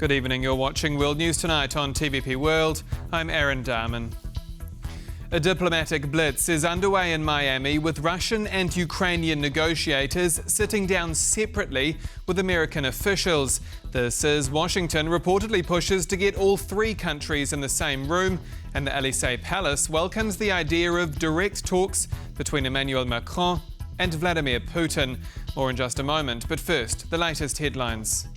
Good evening, you're watching World News Tonight on TVP World. I'm Aaron Darman. A diplomatic blitz is underway in Miami with Russian and Ukrainian negotiators sitting down separately with American officials. This as Washington reportedly pushes to get all three countries in the same room, and the Elysee Palace welcomes the idea of direct talks between Emmanuel Macron and Vladimir Putin. More in just a moment, but first, the latest headlines.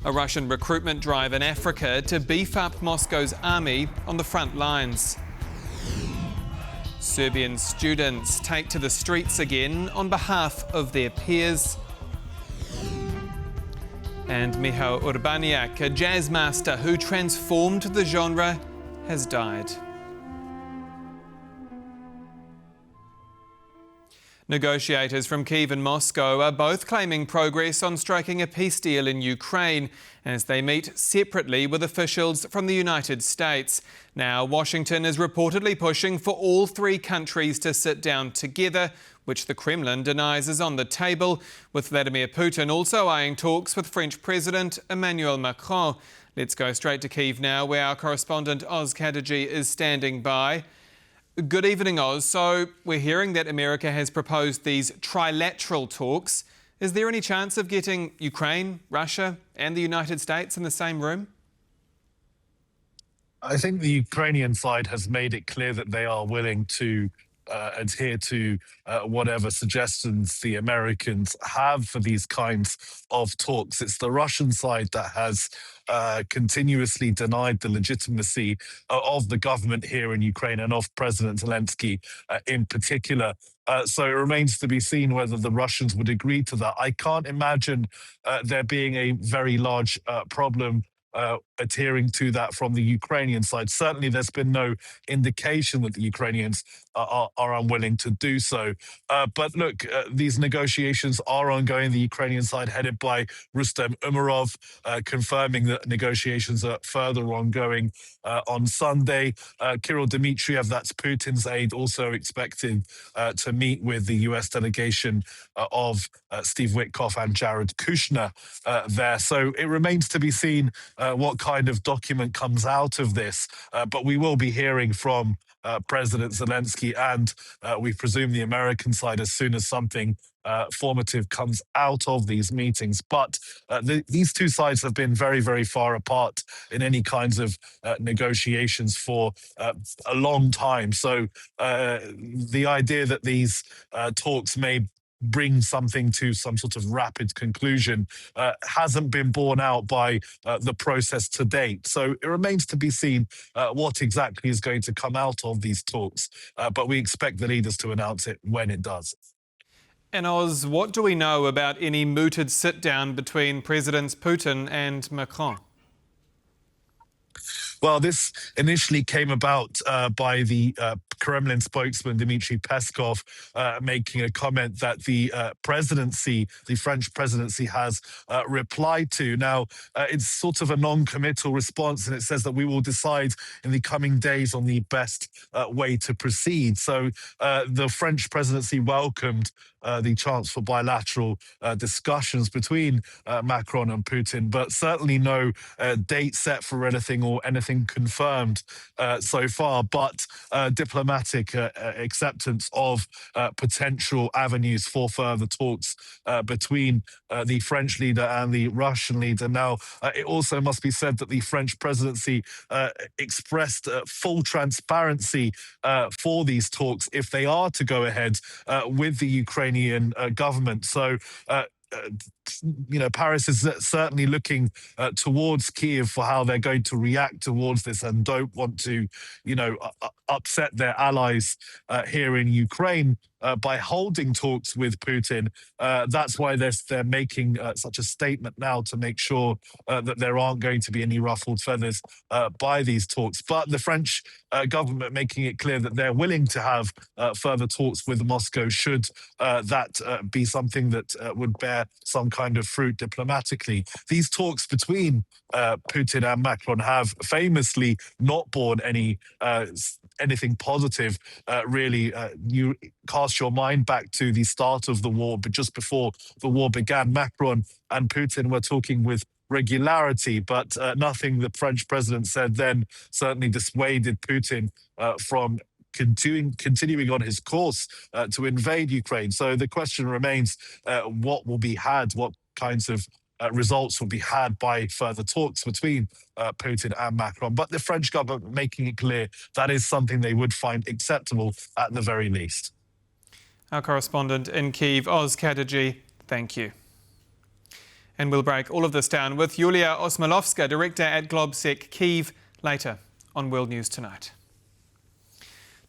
A Russian recruitment drive in Africa to beef up Moscow's army on the front lines. Serbian students take to the streets again on behalf of their peers. And Michał Urbaniak, a jazz master who transformed the genre, has died. Negotiators from Kyiv and Moscow are both claiming progress on striking a peace deal in Ukraine as they meet separately with officials from the United States. Now, Washington is reportedly pushing for all three countries to sit down together, which the Kremlin denies is on the table, with Vladimir Putin also eyeing talks with French President Emmanuel Macron. Let's go straight to Kyiv now, where our correspondent Oz Kadiji is standing by. Good evening, Oz. So we're hearing that America has proposed these trilateral talks. Is there any chance of getting Ukraine, Russia and the United States in the same room? I think the Ukrainian side has made it clear that they are willing to adhere to whatever suggestions the Americans have for these kinds of talks. It's the Russian side that has continuously denied the legitimacy of the government here in Ukraine and of President Zelensky in particular. So it remains to be seen whether the Russians would agree to that. I can't imagine there being a very large problem adhering to that from the Ukrainian side. Certainly, there's been no indication that the Ukrainians are unwilling to do so. But look, these negotiations are ongoing. The Ukrainian side, headed by Rustem Umerov, confirming that negotiations are further ongoing on Sunday. Kirill Dmitriev, that's Putin's aide, also expected to meet with the US delegation of Steve Witkoff and Jared Kushner there. So it remains to be seen what kind of document comes out of this. But we will be hearing from President Zelensky and we presume the American side as soon as something formative comes out of these meetings. But these two sides have been very, very far apart in any kinds of negotiations for a long time. So the idea that these talks may bring something to some sort of rapid conclusion hasn't been borne out by the process to date. So it remains to be seen what exactly is going to come out of these talks. But we expect the leaders to announce it when it does. And Oz, what do we know about any mooted sit-down between Presidents Putin and Macron? Well, this initially came about by the Kremlin spokesman Dmitry Peskov making a comment that the French presidency has replied to. Now, it's sort of a non-committal response, and it says that we will decide in the coming days on the best way to proceed. So the French presidency welcomed the chance for bilateral discussions between Macron and Putin, but certainly no date set for anything or anything confirmed so far, but diplomatic acceptance of potential avenues for further talks between the French leader and the Russian leader. Now, it also must be said that the French presidency expressed full transparency for these talks if they are to go ahead with the Ukrainian government. So Paris is certainly looking towards Kyiv for how they're going to react towards this and don't want to, upset their allies here in Ukraine by holding talks with Putin. That's why they're making such a statement now to make sure that there aren't going to be any ruffled feathers by these talks. But the French government making it clear that they're willing to have further talks with Moscow should that be something that would bear some kind of fruit diplomatically. These talks between Putin and Macron have famously not borne anything positive, really. You cast your mind back to the start of the war, but just before the war began, Macron and Putin were talking with regularity, but nothing the French president said then certainly dissuaded Putin from continuing on his course to invade Ukraine. So the question remains, what will be had, what kinds of results will be had by further talks between Putin and Macron. But the French government making it clear that is something they would find acceptable at the very least. Our correspondent in Kyiv, Oz Kadiji, thank you. And we'll break all of this down with Yulia Osmolovska, director at Globsec Kyiv, later on World News Tonight.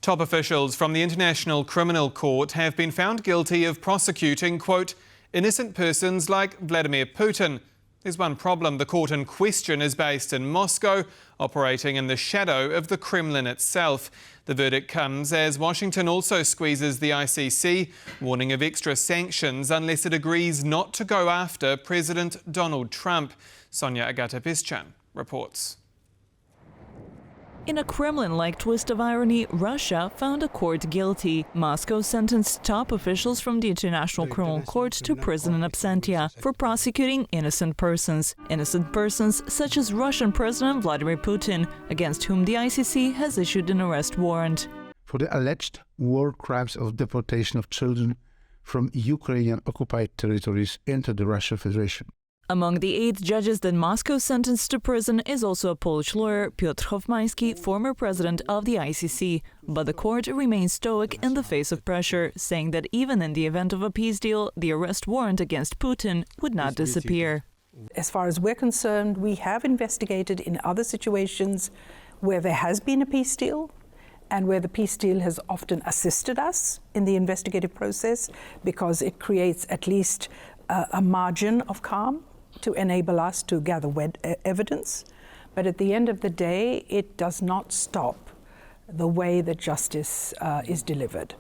Top officials from the International Criminal Court have been found guilty of prosecuting, quote, innocent persons like Vladimir Putin. There's one problem. The court in question is based in Moscow, operating in the shadow of the Kremlin itself. The verdict comes as Washington also squeezes the ICC, warning of extra sanctions unless it agrees not to go after President Donald Trump. Sonia Agata-Peschan reports. In a Kremlin-like twist of irony, Russia found a court guilty. Moscow sentenced top officials from the International Criminal Court to prison in absentia for prosecuting innocent persons. Innocent persons such as Russian President Vladimir Putin, against whom the ICC has issued an arrest warrant. For the alleged war crimes of deportation of children from Ukrainian occupied territories into the Russian Federation. Among the 8 judges that Moscow sentenced to prison is also a Polish lawyer, Piotr Hofmański, former president of the ICC. But the court remains stoic in the face of pressure, saying that even in the event of a peace deal, the arrest warrant against Putin would not disappear. As far as we're concerned, we have investigated in other situations where there has been a peace deal and where the peace deal has often assisted us in the investigative process because it creates at least a margin of calm to enable us to gather evidence. But at the end of the day, it does not stop the way that justice is delivered.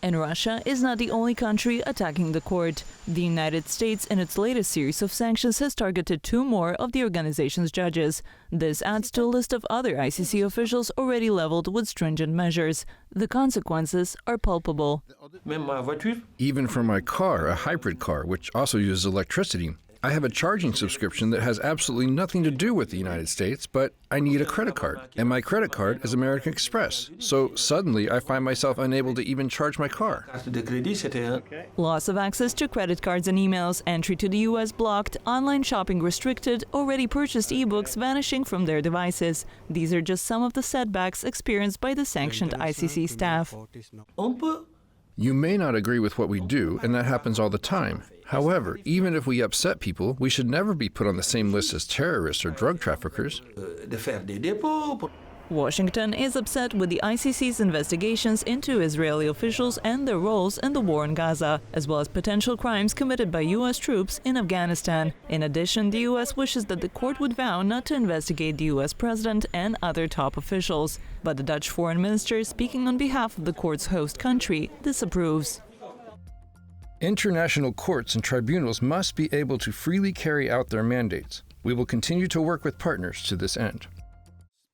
And Russia is not the only country attacking the court. The United States, in its latest series of sanctions, has targeted 2 more of the organization's judges. This adds to a list of other ICC officials already leveled with stringent measures. The consequences are palpable. Even for my car, a hybrid car, which also uses electricity, I have a charging subscription that has absolutely nothing to do with the United States, but I need a credit card. And my credit card is American Express. So suddenly I find myself unable to even charge my car. Loss of access to credit cards and emails, entry to the US blocked, online shopping restricted, already purchased ebooks vanishing from their devices. These are just some of the setbacks experienced by the sanctioned ICC staff. You may not agree with what we do, and that happens all the time. However, even if we upset people, we should never be put on the same list as terrorists or drug traffickers. Washington is upset with the ICC's investigations into Israeli officials and their roles in the war in Gaza, as well as potential crimes committed by U.S. troops in Afghanistan. In addition, the U.S. wishes that the court would vow not to investigate the U.S. president and other top officials. But the Dutch foreign minister, speaking on behalf of the court's host country, disapproves. International courts and tribunals must be able to freely carry out their mandates. We will continue to work with partners to this end.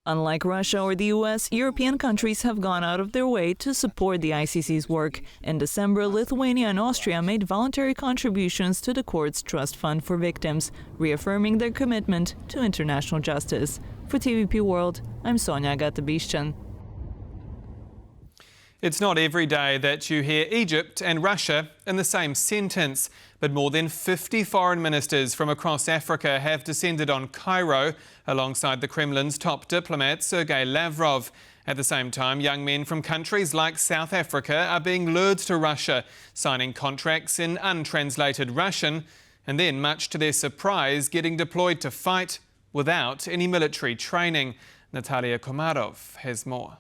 Unlike Russia or the US, European countries have gone out of their way to support the ICC's work. In December, Lithuania and Austria made voluntary contributions to the court's trust fund for victims, reaffirming their commitment to international justice. For TVP World, I'm Sonia Agata-Peschan. It's not every day that you hear Egypt and Russia in the same sentence, but more than 50 foreign ministers from across Africa have descended on Cairo alongside the Kremlin's top diplomat, Sergei Lavrov. At the same time, young men from countries like South Africa are being lured to Russia, signing contracts in untranslated Russian, and then, much to their surprise, getting deployed to fight without any military training. Natalia Komarov has more.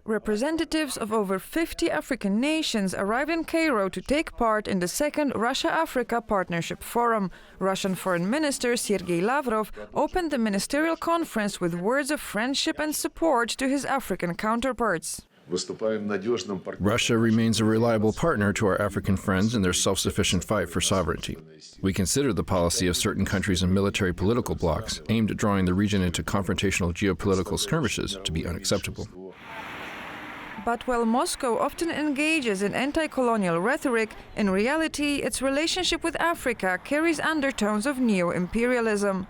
Representatives of over 50 African nations arrived in Cairo to take part in the second Russia-Africa Partnership Forum. Russian Foreign Minister Sergei Lavrov opened the ministerial conference with words of friendship and support to his African counterparts. Russia remains a reliable partner to our African friends in their self-sufficient fight for sovereignty. We consider the policy of certain countries and military political blocs aimed at drawing the region into confrontational geopolitical skirmishes to be unacceptable. But while Moscow often engages in anti-colonial rhetoric, in reality its relationship with Africa carries undertones of neo-imperialism.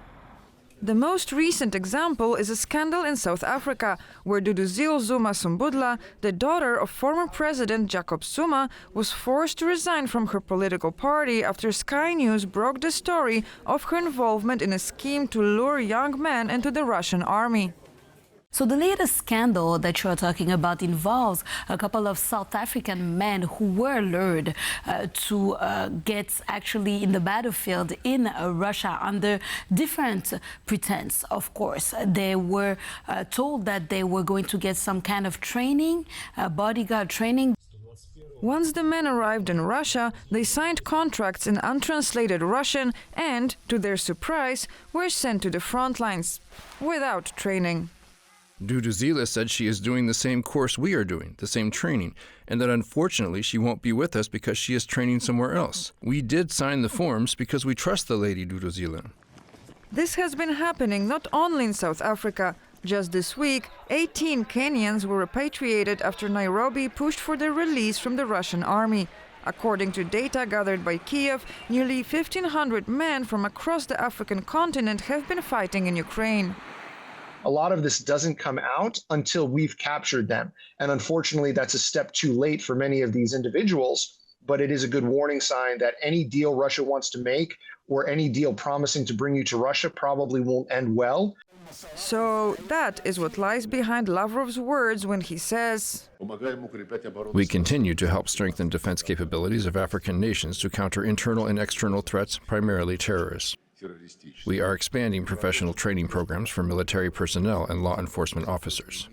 The most recent example is a scandal in South Africa, where Duduzile Zuma Sumbudla, the daughter of former President Jacob Zuma, was forced to resign from her political party after Sky News broke the story of her involvement in a scheme to lure young men into the Russian army. So the latest scandal that you're talking about involves a couple of South African men who were lured to get actually in the battlefield in Russia under different pretense, of course. They were told that they were going to get some kind of training, bodyguard training. Once the men arrived in Russia, they signed contracts in untranslated Russian and, to their surprise, were sent to the front lines without training. Duduzile said she is doing the same course we are doing, the same training, and that unfortunately she won't be with us because she is training somewhere else. We did sign the forms because we trust the lady Duduzile. This has been happening not only in South Africa. Just this week, 18 Kenyans were repatriated after Nairobi pushed for their release from the Russian army. According to data gathered by Kyiv, nearly 1,500 men from across the African continent have been fighting in Ukraine. A lot of this doesn't come out until we've captured them. And unfortunately, that's a step too late for many of these individuals. But it is a good warning sign that any deal Russia wants to make or any deal promising to bring you to Russia probably won't end well. So that is what lies behind Lavrov's words when he says, We continue to help strengthen defense capabilities of African nations to counter internal and external threats, primarily terrorists. We are expanding professional training programs for military personnel and law enforcement officers.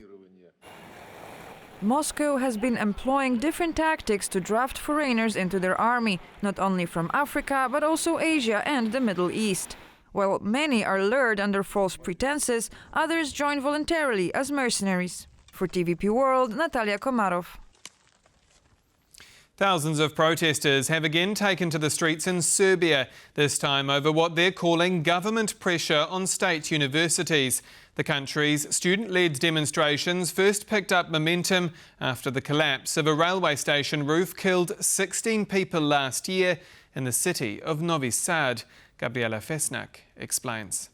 Moscow has been employing different tactics to draft foreigners into their army, not only from Africa, but also Asia and the Middle East. While many are lured under false pretenses, others join voluntarily as mercenaries. For TVP World, Natalia Komarov. Thousands of protesters have again taken to the streets in Serbia, this time over what they're calling government pressure on state universities. The country's student-led demonstrations first picked up momentum after the collapse of a railway station roof killed 16 people last year in the city of Novi Sad. Gabriela Fesnak explains.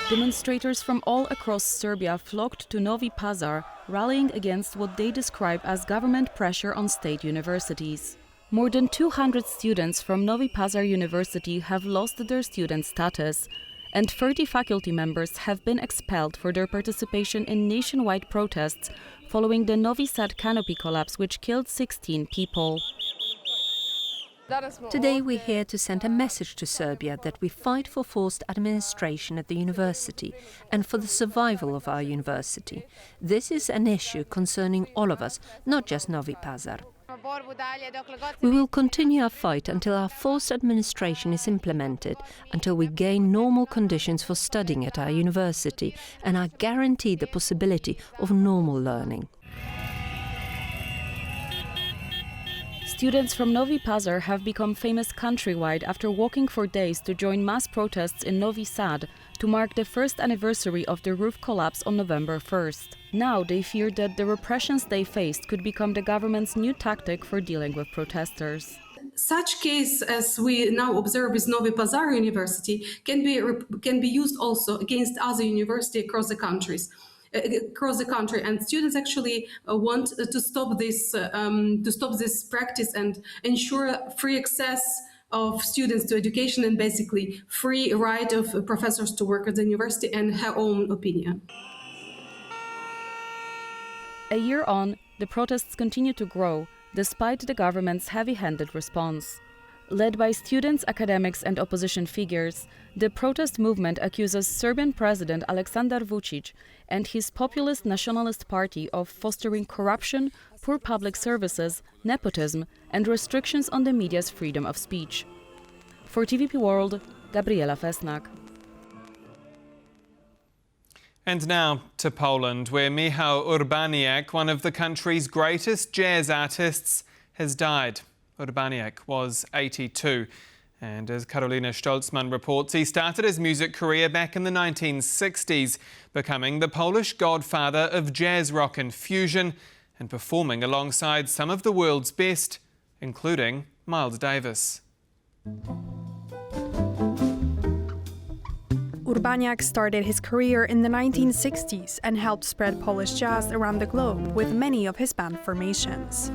Demonstrators from all across Serbia flocked to Novi Pazar, rallying against what they describe as government pressure on state universities. More than 200 students from Novi Pazar University have lost their student status, and 30 faculty members have been expelled for their participation in nationwide protests following the Novi Sad canopy collapse, which killed 16 people. Today we're here to send a message to Serbia that we fight for forced administration at the university and for the survival of our university. This is an issue concerning all of us, not just Novi Pazar. We will continue our fight until our forced administration is implemented, until we gain normal conditions for studying at our university and are guaranteed the possibility of normal learning. Students from Novi Pazar have become famous countrywide after walking for days to join mass protests in Novi Sad to mark the first anniversary of the roof collapse on November 1st. Now they fear that the repressions they faced could become the government's new tactic for dealing with protesters. Such case as we now observe with Novi Pazar University can be used also against other universities across the country, and students actually want to stop this practice and ensure free access of students to education and basically free right of professors to work at the university and have own opinion. A year on, the protests continue to grow, despite the government's heavy-handed response. Led by students, academics and opposition figures, the protest movement accuses Serbian President Aleksandar Vučić and his populist nationalist party of fostering corruption, poor public services, nepotism and restrictions on the media's freedom of speech. For TVP World, Gabriela Fesnak. And now to Poland, where Michał Urbaniak, one of the country's greatest jazz artists, has died. Urbaniak was 82, And as Karolina Stolzmann reports, he started his music career back in the 1960s, becoming the Polish godfather of jazz, rock and fusion, and performing alongside some of the world's best, including Miles Davis. Urbaniak started his career in the 1960s and helped spread Polish jazz around the globe with many of his band formations.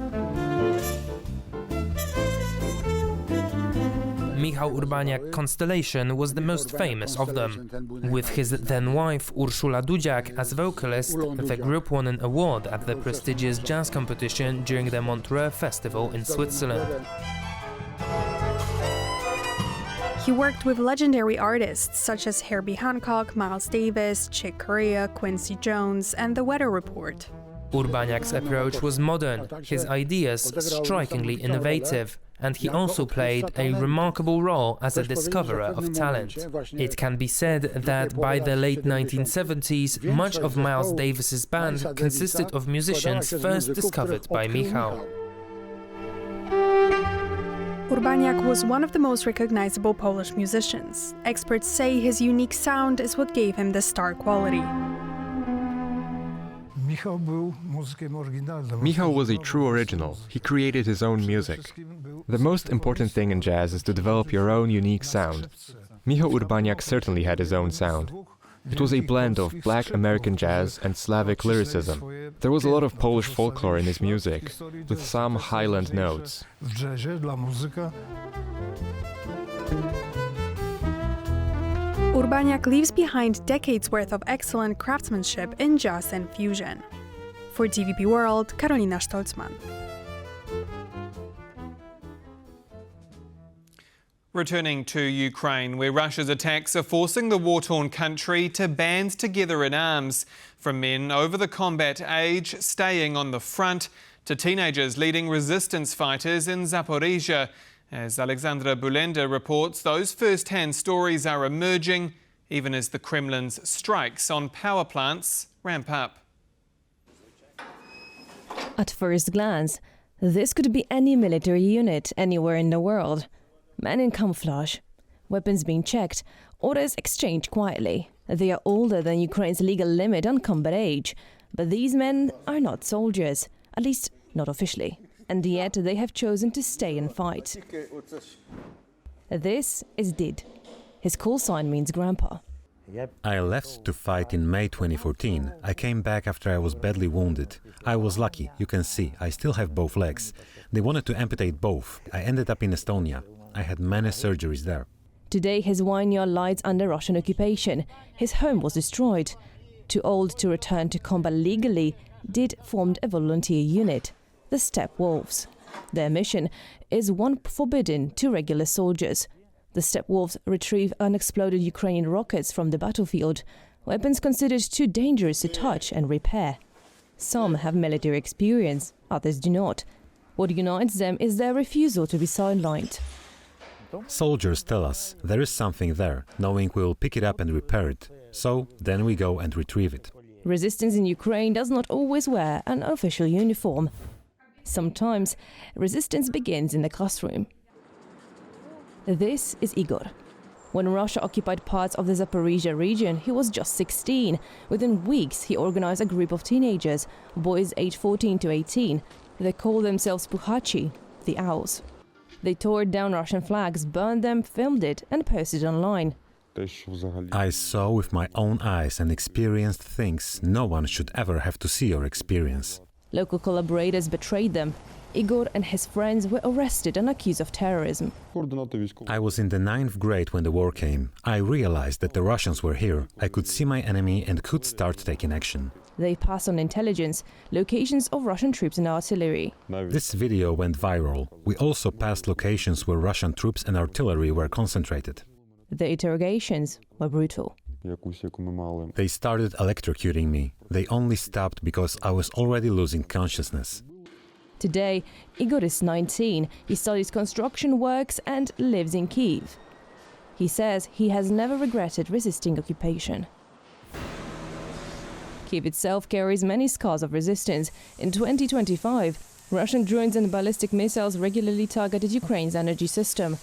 Michał Urbaniak Constellation was the most famous of them. With his then-wife Urszula Dudziak as vocalist, the group won an award at the prestigious jazz competition during the Montreux Festival in Switzerland. He worked with legendary artists such as Herbie Hancock, Miles Davis, Chick Corea, Quincy Jones, and The Weather Report. Urbaniak's approach was modern, his ideas strikingly innovative, and he also played a remarkable role as a discoverer of talent. It can be said that by the late 1970s, much of Miles Davis's band consisted of musicians first discovered by Michał. Urbaniak was one of the most recognizable Polish musicians. Experts say his unique sound is what gave him the star quality. Michał was a true original. He created his own music. The most important thing in jazz is to develop your own unique sound. Michał Urbaniak certainly had his own sound. It was a blend of black American jazz and Slavic lyricism. There was a lot of Polish folklore in his music, with some highland notes. Urbaniak leaves behind decades worth of excellent craftsmanship in jazz and fusion. For DVB World, Karolina Stolzmann. Returning to Ukraine, where Russia's attacks are forcing the war-torn country to band together in arms, from men over the combat age staying on the front to teenagers leading resistance fighters in Zaporizhia. As Alexandra Bulenda reports, those first-hand stories are emerging, even as the Kremlin's strikes on power plants ramp up. At first glance, this could be any military unit anywhere in the world. Men in camouflage, weapons being checked, orders exchanged quietly. They are older than Ukraine's legal limit on combat age, but these men are not soldiers, at least not officially, and yet they have chosen to stay and fight. This is Did. His call sign means grandpa. I left to fight in May 2014. I came back after I was badly wounded. I was lucky, you can see, I still have both legs. They wanted to amputate both. I ended up in Estonia. I had many surgeries there. Today his vineyard lies under Russian occupation. His home was destroyed. Too old to return to combat legally, Did formed a volunteer unit, the Steppe Wolves. Their mission is one forbidden to regular soldiers. The Steppe Wolves retrieve unexploded Ukrainian rockets from the battlefield, weapons considered too dangerous to touch and repair. Some have military experience, others do not. What unites them is their refusal to be sidelined. Soldiers tell us there is something there, knowing we will pick it up and repair it. So then we go and retrieve it. Resistance in Ukraine does not always wear an official uniform. Sometimes resistance begins in the classroom. This is Igor. When Russia occupied parts of the Zaporizhia region, he was just 16. Within weeks, he organized a group of teenagers, boys aged 14 to 18. They called themselves Puchachi, the Owls. They tore down Russian flags, burned them, filmed it, and posted online. I saw with my own eyes and experienced things no one should ever have to see or experience. Local collaborators betrayed them. Igor and his friends were arrested and accused of terrorism. I was in the 9th grade when the war came. I realized that the Russians were here. I could see my enemy and could start taking action. They passed on intelligence, locations of Russian troops and artillery. This video went viral. We also passed locations where Russian troops and artillery were concentrated. The interrogations were brutal. They started electrocuting me. They only stopped because I was already losing consciousness. Today, Igor is 19. He studies construction works and lives in Kyiv. He says he has never regretted resisting occupation. Kyiv itself carries many scars of resistance. In 2025, Russian drones and ballistic missiles regularly targeted Ukraine's energy system.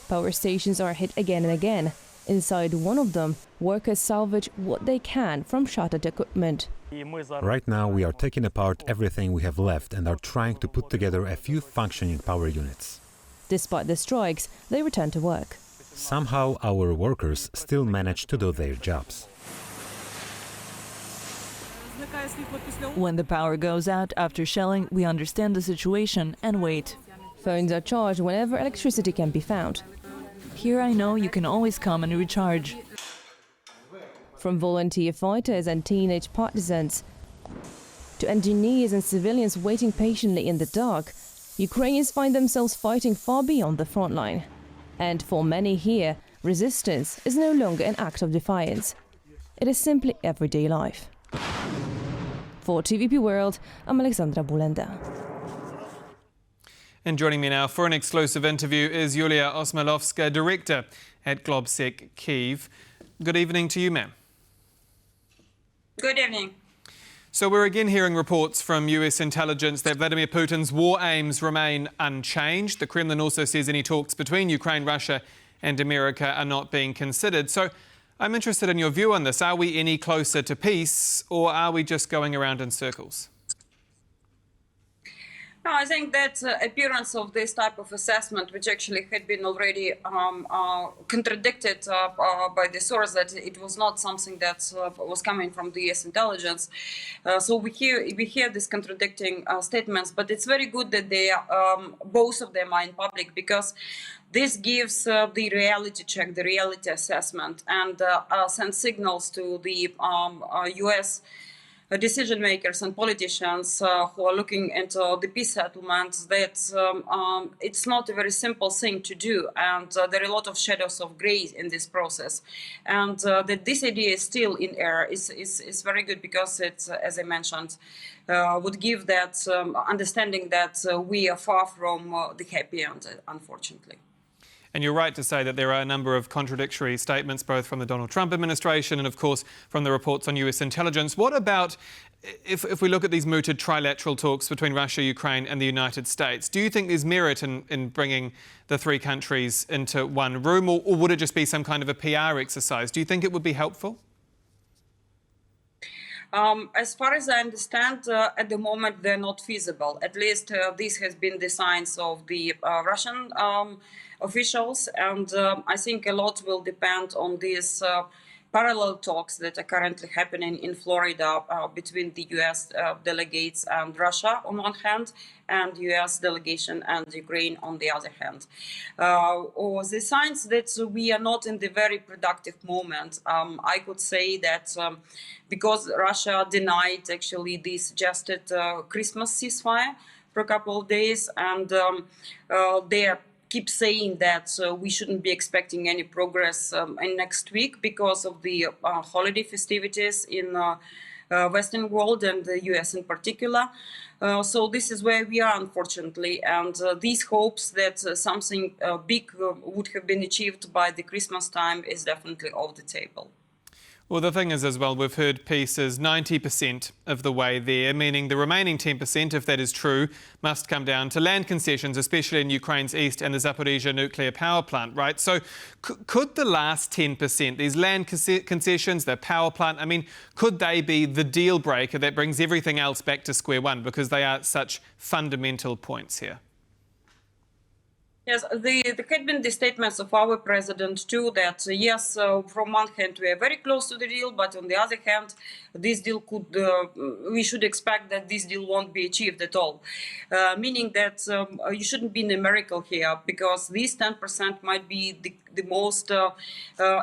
Power stations are hit again and again. Inside one of them, workers salvage what they can from shattered equipment. Right now, we are taking apart everything we have left and are trying to put together a few functioning power units. Despite the strikes, they return to work. Somehow, our workers still manage to do their jobs. When the power goes out after shelling, we understand the situation and wait. Phones are charged whenever electricity can be found. Here I know you can always come and recharge. From volunteer fighters and teenage partisans to engineers and civilians waiting patiently in the dark, Ukrainians find themselves fighting far beyond the front line. And for many here, resistance is no longer an act of defiance. It is simply everyday life. For TVP World, I'm Alexandra Bulenda. And joining me now for an exclusive interview is Yulia Osmalovska, Director at Globsec Kyiv. Good evening to you, ma'am. Good evening. So we're again hearing reports from US intelligence that Vladimir Putin's war aims remain unchanged. The Kremlin also says any talks between Ukraine, Russia and America are not being considered. So I'm interested in your view on this. Are we any closer to peace, or are we just going around in circles? No, I think that appearance of this type of assessment, which actually had been already contradicted by the source, that it was not something that was coming from the US intelligence. So we hear these contradicting statements, but it's very good that they both of them are in public, because this gives the reality check, the reality assessment, and sends signals to the US decision makers and politicians who are looking into the peace settlements that it's not a very simple thing to do, and there are a lot of shadows of grey in this process, and that this idea is still in air is very good, because it's, as I mentioned, would give that understanding that we are far from the happy end, unfortunately. And you're right to say that there are a number of contradictory statements, both from the Donald Trump administration and, of course, from the reports on US intelligence. What about if we look at these mooted trilateral talks between Russia, Ukraine and the United States? Do you think there's merit in bringing the three countries into one room, or would it just be some kind of a PR exercise? Do you think it would be helpful? As far as I understand, at the moment they're not feasible. At least this has been the signs of the Russian officials, and I think a lot will depend on these parallel talks that are currently happening in Florida between the US delegates and Russia on one hand, and US delegation and Ukraine on the other hand. Or the signs that we are not in the very productive moment. I could say that because Russia denied actually the suggested Christmas ceasefire for a couple of days, and they keep saying that we shouldn't be expecting any progress in next week because of the holiday festivities in Western world and the US in particular. So this is where we are, unfortunately, and these hopes that something big would have been achieved by the Christmas time is definitely off the table. Well, the thing is as well, we've heard peace is 90% of the way there, meaning the remaining 10%, if that is true, must come down to land concessions, especially in Ukraine's east and the Zaporizhzhia nuclear power plant, right? So could the last 10%, these land concessions, the power plant, I mean, could they be the deal breaker that brings everything else back to square one, because they are such fundamental points here? Yes, there had been the statements of our president too that yes, from one hand we are very close to the deal, but on the other hand, this deal could, we should expect that this deal won't be achieved at all. Meaning that you shouldn't be in a miracle here, because these 10% might be the most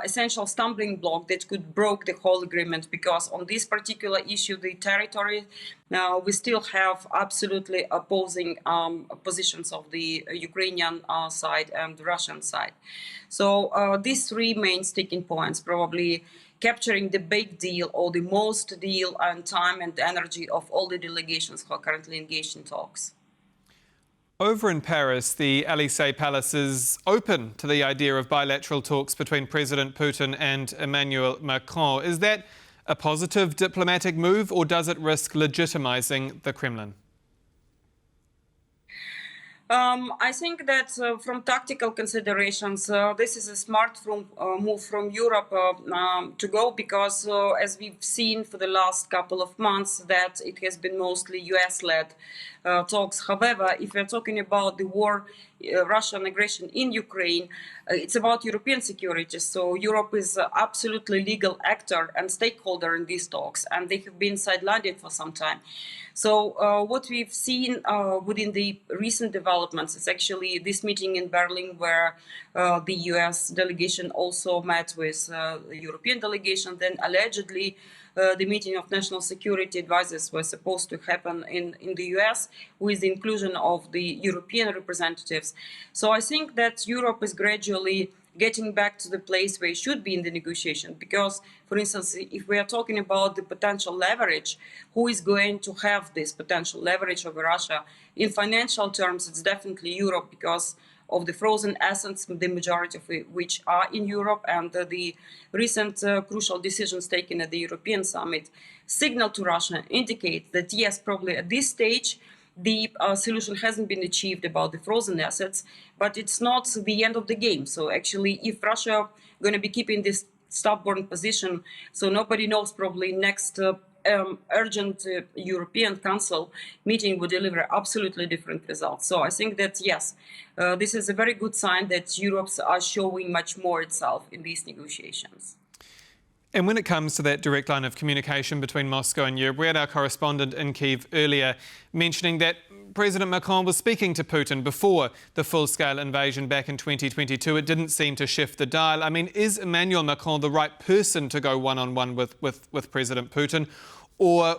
essential stumbling block that could break the whole agreement, because on this particular issue, the territory, now we still have absolutely opposing positions of the Ukrainian side and the Russian side. So these three main sticking points, probably capturing the big deal or the most deal and time and energy of all the delegations who are currently engaged in talks. Over in Paris, the Élysée Palace is open to the idea of bilateral talks between President Putin and Emmanuel Macron. Is that a positive diplomatic move, or does it risk legitimising the Kremlin? I think that from tactical considerations, this is a smart move from Europe to go, because as we've seen for the last couple of months, that it has been mostly US-led talks. However, if we're talking about the war, Russian aggression in Ukraine, it's about European security. So Europe is absolutely legal actor and stakeholder in these talks, and they have been sidelined for some time. So what we've seen within the recent developments is actually this meeting in Berlin, where the US delegation also met with the European delegation. Then allegedly the meeting of national security advisors was supposed to happen in the US with the inclusion of the European representatives. So I think that Europe is gradually getting back to the place where it should be in the negotiation. Because, for instance, if we are talking about the potential leverage, who is going to have this potential leverage over Russia? In financial terms, it's definitely Europe, because of the frozen assets, the majority of which are in Europe, and the recent crucial decisions taken at the European summit signal to Russia, indicate that yes, probably at this stage, the solution hasn't been achieved about the frozen assets, but it's not the end of the game. So actually, if Russia going to be keeping this stubborn position, so nobody knows, probably next urgent European Council meeting would deliver absolutely different results. So I think that yes, this is a very good sign that Europe's are showing much more itself in these negotiations. And when it comes to that direct line of communication between Moscow and Europe, we had our correspondent in Kyiv earlier mentioning that President Macron was speaking to Putin before the full-scale invasion back in 2022. It didn't seem to shift the dial. I mean, is Emmanuel Macron the right person to go one-on-one with President Putin? Or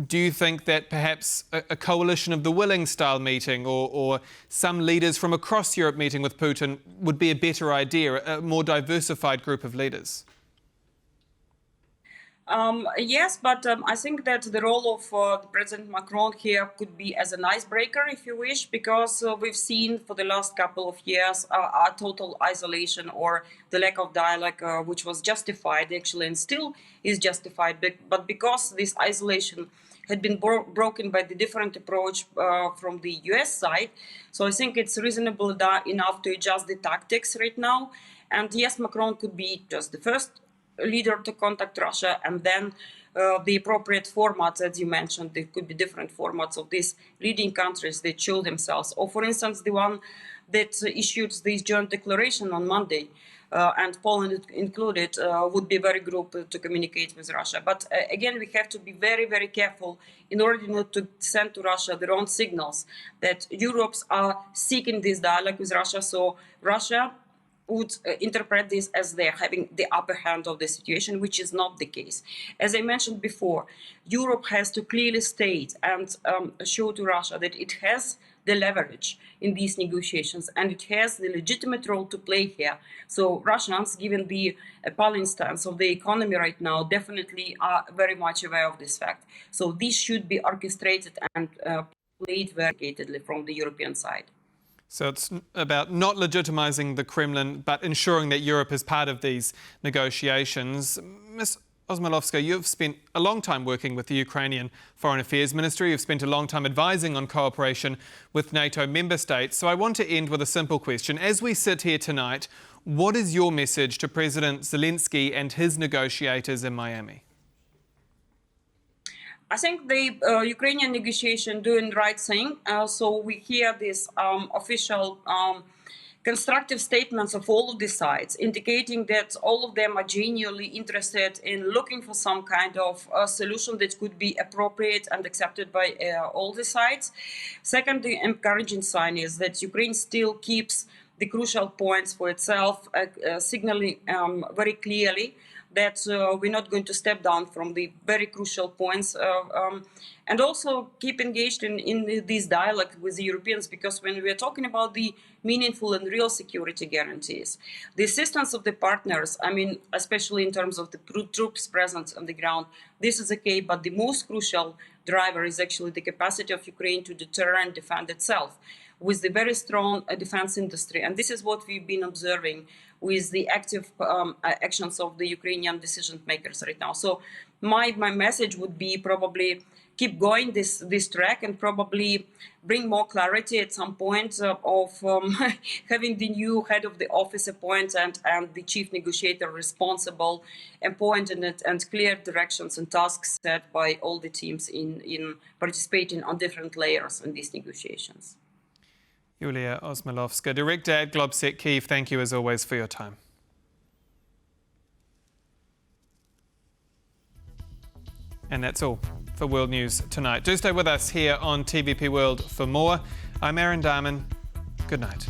do you think that perhaps a coalition of the willing style meeting or some leaders from across Europe meeting with Putin would be a better idea, a more diversified group of leaders? Yes, but I think that the role of President Macron here could be as an icebreaker, if you wish, because we've seen for the last couple of years a total isolation or the lack of dialogue, which was justified actually and still is justified. But because this isolation had been broken by the different approach from the US side, so I think it's reasonable enough to adjust the tactics right now. And yes, Macron could be just the first leader to contact Russia, and then the appropriate formats, as you mentioned, there could be different formats of these leading countries that show themselves. Or for instance, the one that issued this joint declaration on Monday, and Poland included, would be a very good group to communicate with Russia. But again, we have to be very, very careful in order not to send to Russia the wrong signals that Europe's are seeking this dialogue with Russia. So Russia would interpret this as they're having the upper hand of the situation, which is not the case. As I mentioned before, Europe has to clearly state and show to Russia that it has the leverage in these negotiations and it has the legitimate role to play here. So Russians, given the appalling stance of the economy right now, definitely are very much aware of this fact. So this should be orchestrated and played very dedicatedly from the European side. So it's about not legitimizing the Kremlin, but ensuring that Europe is part of these negotiations. Ms. Osmalovska, you've spent a long time working with the Ukrainian Foreign Affairs Ministry. You've spent a long time advising on cooperation with NATO member states. So I want to end with a simple question. As we sit here tonight, what is your message to President Zelensky and his negotiators in Miami? I think the Ukrainian negotiation doing the right thing. So we hear these official constructive statements of all of the sides, indicating that all of them are genuinely interested in looking for some kind of solution that could be appropriate and accepted by all the sides. Second, the encouraging sign is that Ukraine still keeps the crucial points for itself, signaling very clearly that we're not going to step down from the very crucial points, and also keep engaged in this dialogue with the Europeans, because when we are talking about the meaningful and real security guarantees, the assistance of the partners, I mean, especially in terms of the troops presence on the ground, this is okay, but the most crucial driver is actually the capacity of Ukraine to deter and defend itself with the very strong defense industry. And this is what we've been observing with the active actions of the Ukrainian decision makers right now. So my message would be probably keep going this track and probably bring more clarity at some point of having the new head of the office appointed and the chief negotiator responsible, appointed and clear directions and tasks set by all the teams in participating on different layers in these negotiations. Yulia Osmolovska, Director at Globsec Kyiv, thank you as always for your time. And that's all for World News tonight. Do stay with us here on TVP World for more. I'm Aaron Darman. Good night.